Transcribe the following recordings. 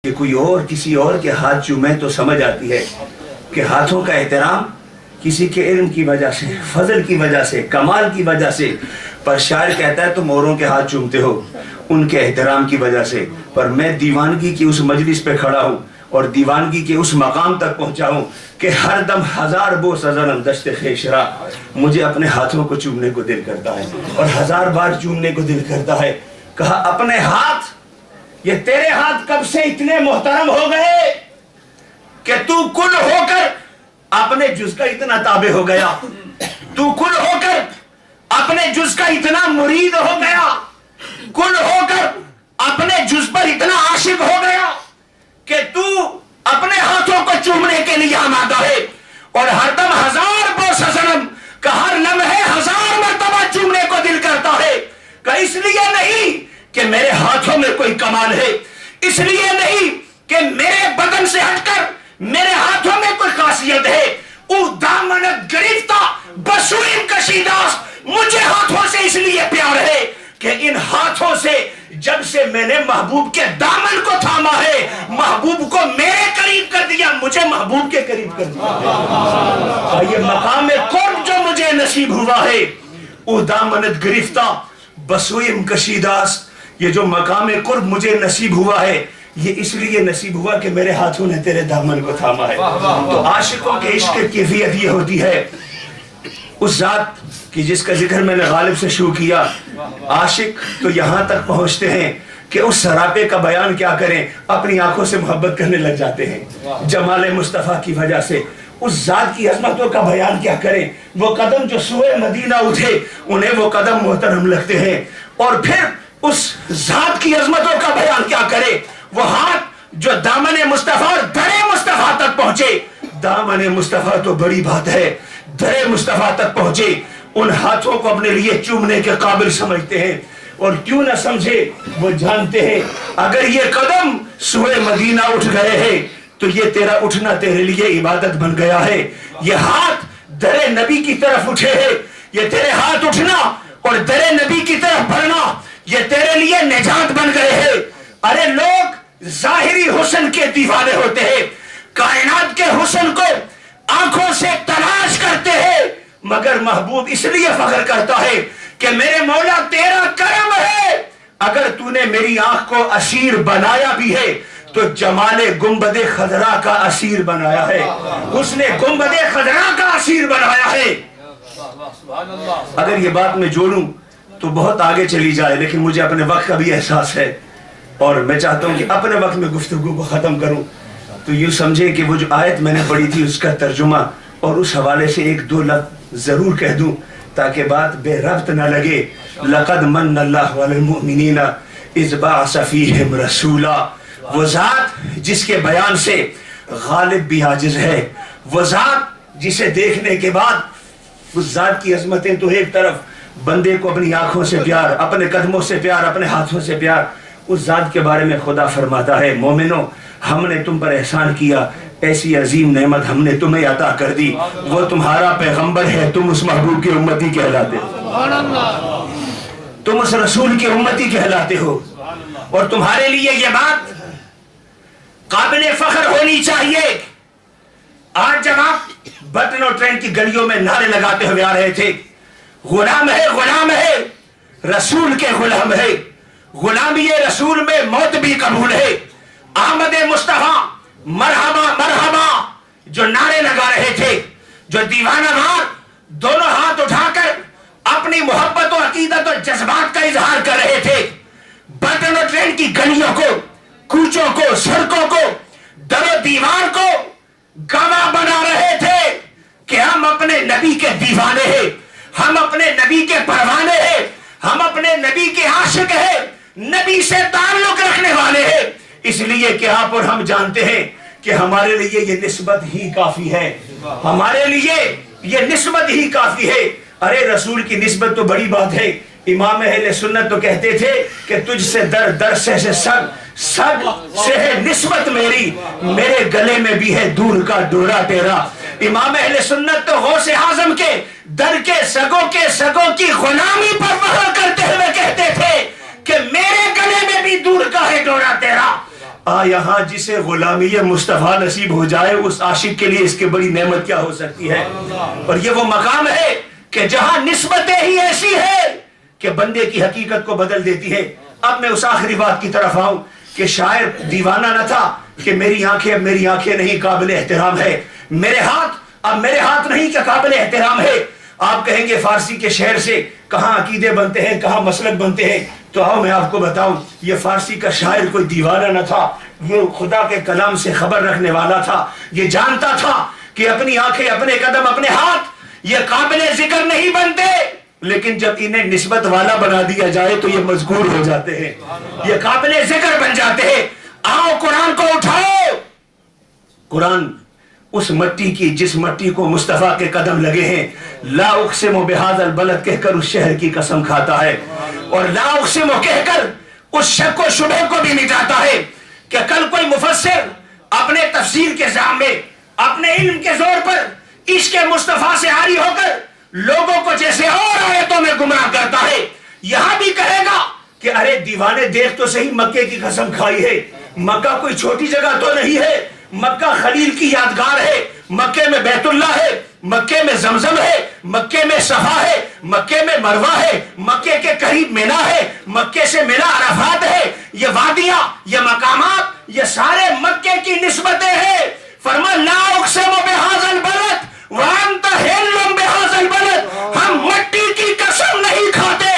کہ کوئی اور کسی اور کے ہاتھ چومے تو سمجھ آتی ہے کہ ہاتھوں کا احترام کسی کے علم کی وجہ سے، فضل کی وجہ سے، کمال کی وجہ سے، پر شاعر کہتا ہے تم اوروں کے ہاتھ چومتے ہو ان کے احترام کی وجہ سے، پر میں دیوانگی کی اس مجلس پہ کھڑا ہوں اور دیوانگی کے اس مقام تک پہنچا ہوں کہ ہر دم ہزار بو سزنم دشت خیشرا مجھے اپنے ہاتھوں کو چومنے کو دل کرتا ہے اور ہزار بار چومنے کو دل کرتا ہے۔ کہا اپنے ہاتھ، یہ تیرے ہاتھ کب سے اتنے محترم ہو گئے کہ تو کل ہو کر اپنے جز کا اتنا تابع ہو گیا، تو کل ہو کر اپنے جز کا اتنا مرید ہو گیا، کل ہو کر اپنے جز پر اتنا عاشق ہو گیا کہ تو اپنے ہاتھوں کو چومنے کے لیے آمادہ ہے اور ہر دم ہزار بو سزنم کا ہر لمحے ہزار مرتبہ چومنے کو دل کرتا ہے کہ اس لیے نہیں کہ میرے ہاتھوں میں کوئی کمال ہے، اس لیے نہیں کہ میرے بدن سے ہٹ کر میرے ہاتھوں میں کوئی خاصیت ہے، او دامنت گرفتہ بسوئم کشیداس مجھے ہاتھوں سے اس لیے پیار ہے کہ ان ہاتھوں سے جب سے میں نے محبوب کے دامن کو تھاما ہے، محبوب کو میرے قریب کر دیا، مجھے محبوب کے قریب کر دیا۔ یہ مقام قرب جو مجھے نصیب ہوا ہے، او دامنت گرفتہ بسوئم کشیداس، یہ جو مقام قرب مجھے نصیب ہوا ہے یہ اس لیے نصیب ہوا کہ میرے ہاتھوں نے تیرے دامن کو تھاما ہے۔ تو عاشقوں کے عشق کی کیفیت یہ ہوتی ہے اس ذات کی جس کا ذکر میں نے غالب سے شروع کیا۔ عاشق تو یہاں تک پہنچتے ہیں کہ اس سراپے کا بیان کیا کریں، اپنی آنکھوں سے محبت کرنے لگ جاتے ہیں جمال مصطفیٰ کی وجہ سے، اس ذات کی عظمتوں کا بیان کیا کریں، وہ قدم جو سوئے مدینہ اٹھے انہیں وہ قدم محترم لگتے ہیں، اور پھر اس ذات کی عظمتوں کا بیان کیا کرے، وہ ہاتھ جو دامن مصطفیٰ اور در مصطفیٰ تک پہنچے، دامن مصطفیٰ تو بڑی بات ہے، در مصطفیٰ تک پہنچے، ان ہاتھوں کو اپنے لیے چومنے کے قابل سمجھتے ہیں، اور کیوں نہ سمجھے وہ جانتے ہیں اگر یہ قدم سوئے مدینہ اٹھ گئے ہیں تو یہ تیرا اٹھنا تیرے لیے عبادت بن گیا ہے، یہ ہاتھ در نبی کی طرف اٹھے ہیں، یہ تیرے ہاتھ اٹھنا اور در نبی کی طرف بڑھنا یہ تیرے لیے نجات بن گئے ہیں۔ ارے لوگ ظاہری حسن کے دیوانے ہوتے ہیں، کائنات کے حسن کو آنکھوں سے تلاش کرتے ہیں، مگر محبوب اس لیے فخر کرتا ہے کہ میرے مولا تیرا کرم ہے، اگر تو نے میری آنکھ کو اسیر بنایا بھی ہے تو جمال گنبد خضرا کا اسیر بنایا ہے، اس نے گنبد خضرا کا اسیر بنایا ہے۔ اگر یہ بات میں جوڑوں تو بہت آگے چلی جائے، لیکن مجھے اپنے وقت کا بھی احساس ہے اور میں چاہتا ہوں کہ اپنے وقت میں گفتگو کو ختم کروں، تو یوں سمجھے کہ وہ جو آیت میں نے پڑھی تھی اس کا ترجمہ اور اس حوالے سے ایک دو لفظ ضرور کہہ دوں تاکہ بات بے ربط نہ لگے۔ لَقَدْ مَنَّ اللَّهُ عَلَى الْمُؤْمِنِينَ إِذْ بَعَثَ فِيهِمْ رَسُولًا، وہ ذات جس کے بیان سے غالب بھی عاجز ہے، وہ ذات جسے دیکھنے کے بعد اس ذات کی عظمتیں تو ایک طرف، بندے کو اپنی آنکھوں سے پیار، اپنے قدموں سے پیار، اپنے ہاتھوں سے پیار، اس ذات کے بارے میں خدا فرماتا ہے مومنو ہم نے تم پر احسان کیا، ایسی عظیم نعمت ہم نے تمہیں عطا کر دی، وہ تمہارا پیغمبر ہے، تم اس محبوب کی امتی کہلاتے ہو، تم اس رسول کی امتی کہلاتے ہو، اور تمہارے لیے یہ بات قابل فخر ہونی چاہیے۔ آج جب آپ بٹن اور ٹرین کی گلیوں میں نعرے لگاتے ہوئے آ رہے تھے، غلام ہے، غلام ہے، رسول کے غلام ہے، غلامی رسول میں موت بھی قبول ہے، احمد مصطفیٰ مرحبا مرحبا جو نعرے لگا رہے تھے، جو دیوانہ وار دونوں ہاتھ اٹھا کر اپنی محبت و عقیدت و جذبات کا اظہار کر رہے تھے، بٹن اور ٹرین کی گلیوں کو، کوچوں کو، سڑکوں کو، در و دیوار کو گواہ بنا رہے تھے کہ ہم اپنے نبی کے دیوانے ہیں، ہم اپنے نبی کے پروانے ہیں، ہم اپنے نبی کے عاشق ہیں، نبی سے تعلق رکھنے والے ہیں، اس لیے کہ آپ اور ہم جانتے ہیں کہ ہمارے لیے یہ نسبت ہی کافی ہے، ہمارے لیے یہ نسبت ہی کافی ہے۔ ارے رسول کی نسبت تو بڑی بات ہے، امام اہل سنت تو کہتے تھے کہ تجھ سے در در سے سب سے ہے نسبت میری، میرے گلے میں بھی ہے دور کا ڈورا تیرا۔ امام اہل سنت تو غوث اعظم کے در کے سگوں کی غلامی پر فخر کرتے ہوئے کہتے تھے کہ میرے گلے میں بھی دور کا ہے ڈورا تیرا۔ یہاں جسے غلامی مصطفیٰ نصیب ہو جائے اس عاشق کے لیے اس کے بڑی نعمت کیا ہو سکتی ہے. اور یہ وہ مقام ہے کہ جہاں نسبتیں ہی ایسی ہے کہ بندے کی حقیقت کو بدل دیتی ہے. اب میں اس آخری بات کی طرف آؤں کہ شاعر دیوانہ نہ تھا کہ میری آنکھیں اب میری آنکھیں نہیں قابل احترام ہے, میرے ہاتھ اب میرے ہاتھ نہیں کہ قابل احترام ہے. آپ کہیں گے فارسی کے شعر سے کہاں عقیدے بنتے ہیں, کہاں مسلک بنتے ہیں. تو آؤ میں آپ کو بتاؤں, یہ فارسی کا شاعر کوئی دیوانہ نہ تھا, یہ خدا کے کلام سے خبر رکھنے والا تھا. یہ جانتا تھا کہ اپنی آنکھیں, اپنے قدم, اپنے ہاتھ یہ قابل ذکر نہیں بنتے, لیکن جب انہیں نسبت والا بنا دیا جائے تو یہ مذکور ہو جاتے ہیں, یہ قابل ذکر بن جاتے ہیں. آؤ قرآن کو اٹھاؤ. قرآن اس مٹی کی جس مٹی کو مصطفیٰ کے قدم لگے ہیں, لا اقسم بہذا البلد کہہ کر اس شہر کی قسم کھاتا ہے, اور لا اقسم کہہ کر اس شک و شبہ کو بھی مٹاتا ہے کہ کل کوئی مفسر اپنے تفسیر کے زام میں اپنے علم کے زور پر عشق مصطفیٰ سے عاری ہو کر لوگوں کو جیسے اور آیتوں میں گمراہ کرتا ہے, یہاں بھی کہے گا کہ ارے دیوانے دیکھ تو صحیح مکے کی قسم کھائی ہے. مکہ کوئی چھوٹی جگہ تو نہیں ہے, مکہ خلیل کی یادگار ہے, مکے میں بیت اللہ ہے, مکے میں زمزم ہے, مکے میں صفا ہے, مکے میں مروہ ہے, مکے کے قریب مینا ہے, مکے سے مینا عرفات ہے. یہ وادیاں, یہ مقامات, یہ سارے مکے کی نسبتیں ہیں. فرما لا اقسم بہذا البلد وانت حل بہذا البلد, ہم مٹی کی قسم نہیں کھاتے,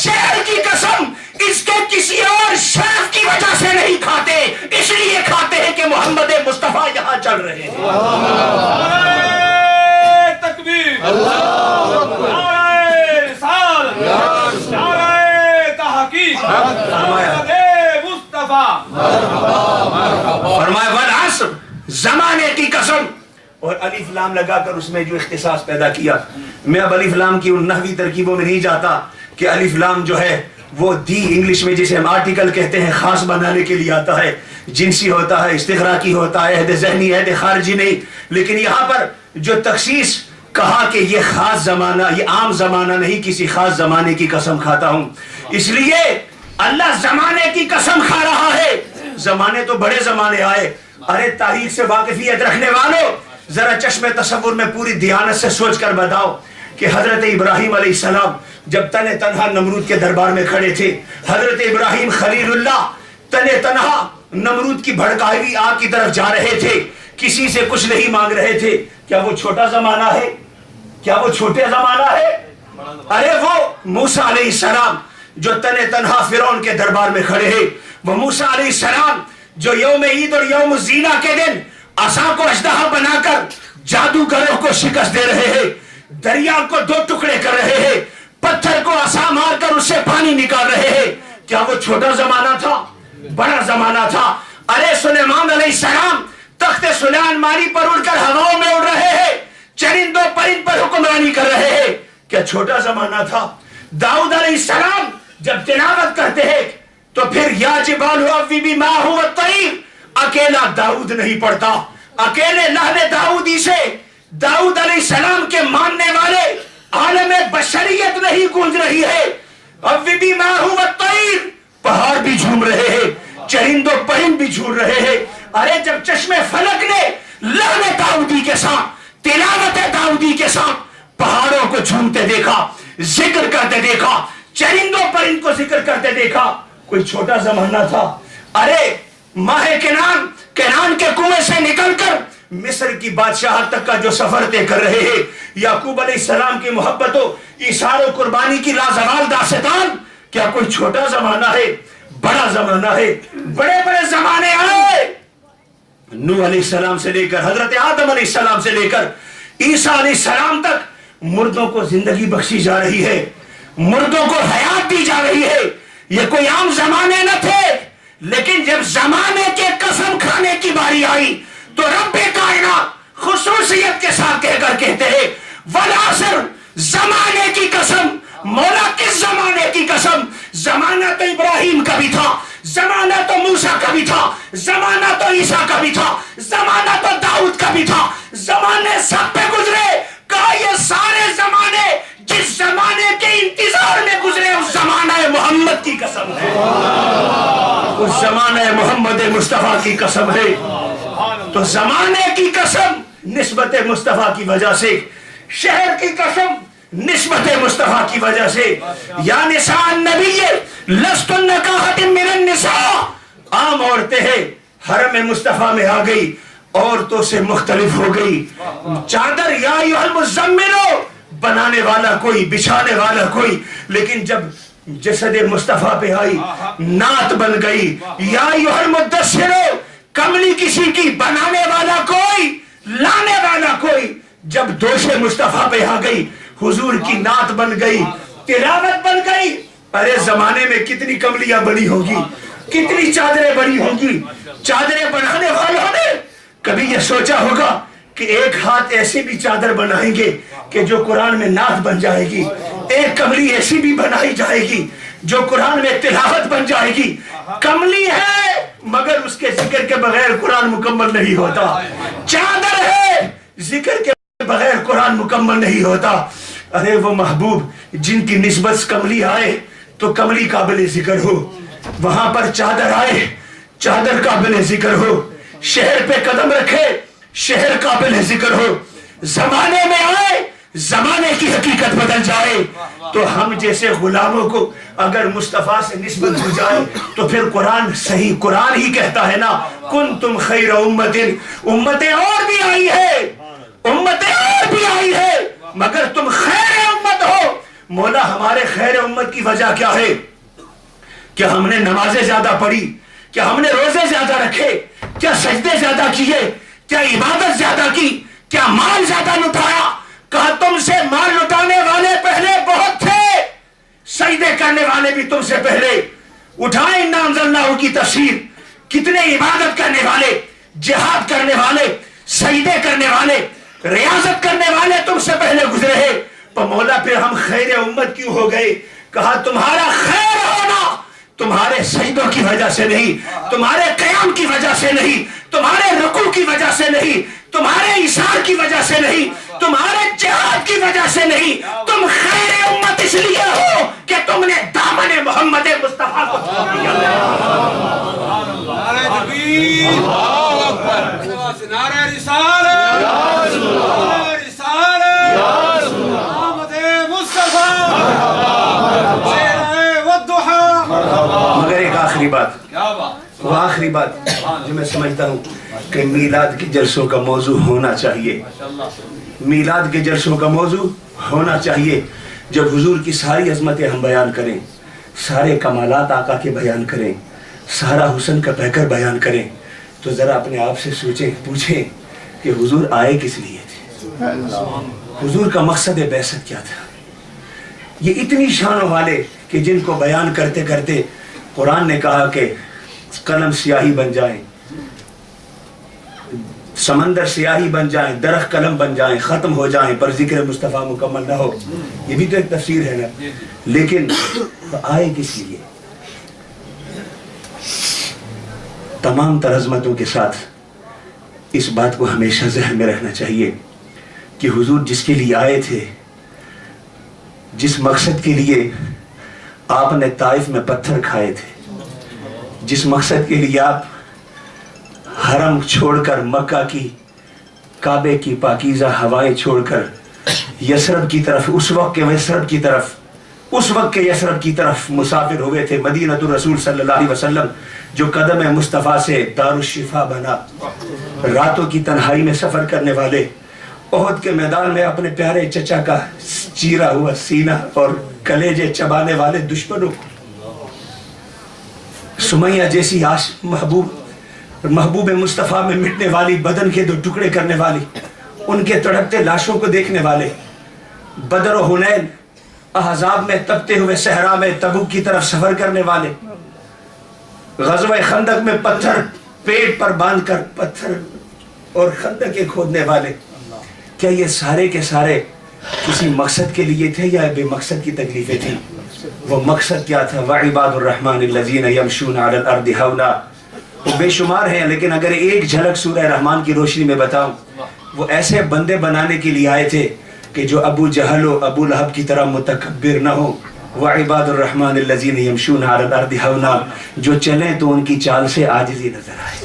شہر کی قسم اس کے کسی اور شرف کی وجہ سے نہیں کھاتے, اس لیے کھاتے ہیں کہ محمد مصطفیٰ یہاں چل رہے ہیں. تکبیر, نعرہ رسالت, نعرہ تحقیق, محمد مصطفیٰ. فرمایا والعصر, زمانے کی قسم, اور الف لام لگا کر اس میں جو اختصاص پیدا کیا. میں اب الف لام کی ان نحوی ترکیبوں میں نہیں جاتا کہ الف لام جو ہے وہ دی انگلش میں جسے ہم آرٹیکل کہتے ہیں خاص بنانے کے لیے آتا ہے, جنسی ہوتا ہے, استغراقی ہوتا ہے, عہد ذہنی, عہد خارجی نہیں. لیکن یہاں پر جو تخصیص کہا کہ یہ خاص زمانہ, یہ عام زمانہ نہیں, کسی خاص زمانے کی قسم کھاتا ہوں. اس لیے اللہ زمانے کی قسم کھا رہا ہے. زمانے تو بڑے زمانے آئے. ارے تاریخ سے واقفیت رکھنے والوں, ذرا چشم تصور میں پوری دیانت سے سوچ کر بتاؤ کہ حضرت ابراہیم علیہ السلام جب تنے تنہا نمرود کے دربار میں کھڑے تھے, حضرت ابراہیم خلیل اللہ تنے تنہا نمرود کی بھڑکائی ہوئی آگ کی طرف جا رہے تھے, کسی سے کچھ نہیں مانگ رہے تھے. کیا وہ چھوٹا زمانہ ہے؟ کیا وہ چھوٹے زمانہ ہے؟ ارے وہ موسیٰ علیہ السلام جو تنے تنہا فرعون کے دربار میں کھڑے ہیں, وہ موسیٰ علیہ السلام جو یوم عید اور یوم الزینہ کے دن عصا کو اژدہا بنا کر جادوگروں کو شکست دے رہے ہیں, دریا کو دو ٹکڑے کر رہے ہیں, پتھر کو عصا مار کر اس سے پانی نکال رہے ہیں. کیا وہ چھوٹا زمانہ تھا؟ بڑا زمانہ تھا. ارے سلیمان علیہ السلام تخت سلیمان ماری پر اڑ کر ہواؤں میں اڑ رہے ہیں, چرند و پرند پر حکمرانی کر رہے ہیں. کیا چھوٹا زمانہ تھا؟ داؤد علیہ السلام جب تلاوت کرتے ہیں تو پھر یا جبال اوبی ماہ والطیر, اکیلا داؤد نہیں پڑھتا, اکیلے لہو داؤدی سے داؤد علیہ السلام کے ماننے والے عالم بشریت نہیں گونج رہی ہے. اوبی ماہ والطیر, پہاڑ بھی جھوم رہے ہیں, چرند و پرند بھی جھوم رہے ہیں. ارے جب چشم فلک نے لہو داؤدی کے ساتھ, تلاوت داؤدی کے ساتھ پہاڑوں کو جھومتے دیکھا, ذکر کرتے دیکھا, چرند و پرند کو ذکر کرتے دیکھا, کوئی چھوٹا زمانہ تھا؟ ارے ماہ کنان کے کنویں سے نکل کر مصر کی بادشاہت تک کا جو سفر طے کر رہے ہیں, یعقوب علیہ السلام کی محبت و ایثار و قربانی کی لازوال داستان, کیا کوئی چھوٹا زمانہ ہے؟ بڑا زمانہ ہے. بڑے بڑے زمانے آئے, نوح علیہ السلام سے لے کر حضرت آدم علیہ السلام سے لے کر عیسیٰ علیہ السلام تک مردوں کو زندگی بخشی جا رہی ہے, مردوں کو حیات دی جا رہی ہے. یہ کوئی عام زمانے نہ تھے, لیکن جب زمانے کے قسم کھانے کی باری آئی تو رب کائنات خصوصیت کے ساتھ کہہ کر کہتے ہیں والعصر, زمانے کی قسم. مولا کس زمانے کی قسم؟ زمانہ تو ابراہیم کا بھی تھا, زمانہ تو موسیٰ کا بھی تھا, زمانہ تو عیسیٰ کا بھی تھا, زمانہ تو داؤد کا بھی تھا, زمانے سب پہ گزرے. کہا یہ سارے زمانے جس زمانے کے انتظار میں گزرے اس زمانہ محمد کی قسم ہے، اس زمانہ محمد مصطفیٰ کی قسم ہے. تو زمانے کی قسم نسبت مصطفیٰ کی وجہ سے، شہر کی قسم نسبت مصطفیٰ کی وجہ سے. یا نساء النبی لستن کاحد من النساء، عام عورتیں ہیں، حرم مصطفیٰ میں آ گئی، عورتوں سے مختلف ہو گئی. چادر یا ایھا المزمل بنانے والا کوئی، بچھانے والا کوئی، لیکن جب جسد مصطفیٰ پہ آئی نعت بن گئی. یا ایھا المدثر، کملی کسی کی بنانے والا کوئی، لانے والا کوئی. جب دوش مصطفیٰ پہ آ گئی حضور کی نعت بن گئی، تلاوت بن گئی. ارے زمانے میں کتنی کملیاں بنی ہوگی، کتنی چادریں بنی ہوگی. چادریں بنانے والوں نے کبھی یہ سوچا ہوگا کہ ایک ہاتھ ایسی بھی چادر بنائیں گے کہ جو قرآن میں نعت بن جائے گی، ایک کملی ایسی بھی بنائی جائے گی جو قرآن میں تلاوت بن جائے گی. کملی ہے مگر اس کے ذکر کے بغیر قرآن مکمل نہیں ہوتا. چادر ہے ذکر کے بغیر قرآن مکمل نہیں ہوتا. ارے وہ محبوب جن کی نسبت کملی آئے تو کملی قابل ذکر ہو، وہاں پر چادر آئے چادر قابل ذکر ہو، شہر پہ قدم رکھے شہر قابل ذکر ہو. زمانے میں آئے زمانے کی حقیقت بدل جائے. تو ہم جیسے غلاموں کو اگر مصطفیٰ سے نسبت ہو جائے تو پھر قرآن صحیح قرآن ہی کہتا ہے نا، کنتم خیر امت، امتیں اور بھی آئی ہے، امتیں اور بھی آئی ہے مگر تم خیر امت ہو. مولا ہمارے خیر امت کی وجہ کیا ہے؟ کیا ہم نے نمازیں زیادہ پڑھی؟ کیا ہم نے روزے زیادہ رکھے؟ کیا سجدے زیادہ کیے؟ کیا عبادت زیادہ کی؟ کیا مال زیادہ لٹایا؟ کہا تم سے مال لٹانے والے پہلے بہت تھے، سجدے کرنے والے بھی تم سے پہلے. اٹھائیں انا انزلناہ کی تفسیر، کتنے عبادت کرنے والے، جہاد کرنے والے، سجدے کرنے والے، ریاضت کرنے والے تم سے پہلے گزرے ہیں. پر مولا پھر ہم خیر امت کیوں ہو گئے؟ کہا تمہارا خیر ہونا تمہارے سجدوں کی وجہ سے نہیں، تمہارے قیام کی وجہ سے نہیں، تمہارے رکوع کی وجہ سے نہیں، تمہارے ایثار کی وجہ سے نہیں، تمہارے جہاد کی وجہ سے نہیں. تم خیر امت اس لیے ہو کہ تم نے دامن محمد مصطفیٰ کو چھوڑ دیا. نعرہ تکبیر، اللہ اکبر، نعرہ رسالت، نعرہ رسالت، محمد مصطفیٰ، شیرہ والضحیٰ. مگر ایک آخری بات، کیا بات، وہ آخری بات جو میں سمجھتا ہوں کہ میلاد کے جلسوں کا موضوع ہونا چاہیے، میلاد کے جلسوں کا موضوع ہونا چاہیے. جب حضور کی ساری عظمتیں ہم بیان کریں، سارے کمالات آقا کے بیان کریں، سارا حسن کا پیکر بیان کریں، تو ذرا اپنے آپ سے سوچیں، پوچھیں کہ حضور آئے کس لیے تھے، حضور کا مقصد بعثت کیا تھا. یہ اتنی شانوں والے کہ جن کو بیان کرتے کرتے قرآن نے کہا کہ قلم سیاہی بن جائیں، سمندر سیاہی بن جائیں، درخت قلم بن جائیں، ختم ہو جائیں، پر ذکر مصطفیٰ مکمل نہ ہو. یہ بھی تو ایک تفسیر ہے نا. لیکن آئے کس لیے؟ تمام تر عظمتوں کے ساتھ اس بات کو ہمیشہ ذہن میں رکھنا چاہیے کہ حضور جس کے لیے آئے تھے، جس مقصد کے لیے آپ نے طائف میں پتھر کھائے تھے، جس مقصد کے لیے آپ حرم چھوڑ کر مکہ کی کعبے کی پاکیزہ ہوائیں چھوڑ کر یثرب کی طرف، اس وقت کے یثرب کی طرف، اس وقت کے یثرب کی طرف مسافر ہوئے تھے. مدینہ الرسول صلی اللہ علیہ وسلم جو قدم مصطفیٰ سے دار الشفا بنا، راتوں کی تنہائی میں سفر کرنے والے، احد کے میدان میں اپنے پیارے چچا کا چیرا ہوا سینہ اور کلیجے چبانے والے دشمنوں کو، سمیہ جیسی محبوب مصطفیٰ میں مٹنے والی، بدن کے 2 ٹکڑے کرنے والی، ان کے تڑپتے لاشوں کو دیکھنے والے، بدر و حنین احزاب میں تپتے ہوئے صحرا میں تبوک کی طرف سفر کرنے والے، غزوہ خندق میں پتھر پیٹ پر باندھ کر پتھر اور خندقیں کھودنے والے. کیا یہ سارے کے سارے کسی مقصد کے لیے تھے یا بے مقصد کی تکلیفیں تھیں؟ وہ مقصد کیا تھا؟ وَعِبَادُ الرَّحْمَنِ الَّذِينَ يَمْشُونَ عَلَى الْأَرْضِ هَوْنًا. وہ بے شمار ہیں، لیکن اگر ایک جھلک سورہ رحمان کی روشنی میں بتاؤں، وہ ایسے بندے بنانے کے لیے آئے تھے کہ جو ابو جہل و ابو لہب کی طرح متکبر نہ ہو. وعباد الرحمن الذین یمشون علی الارض ہونا، جو چلیں تو ان کی چال سے عاجزی نظر آئے.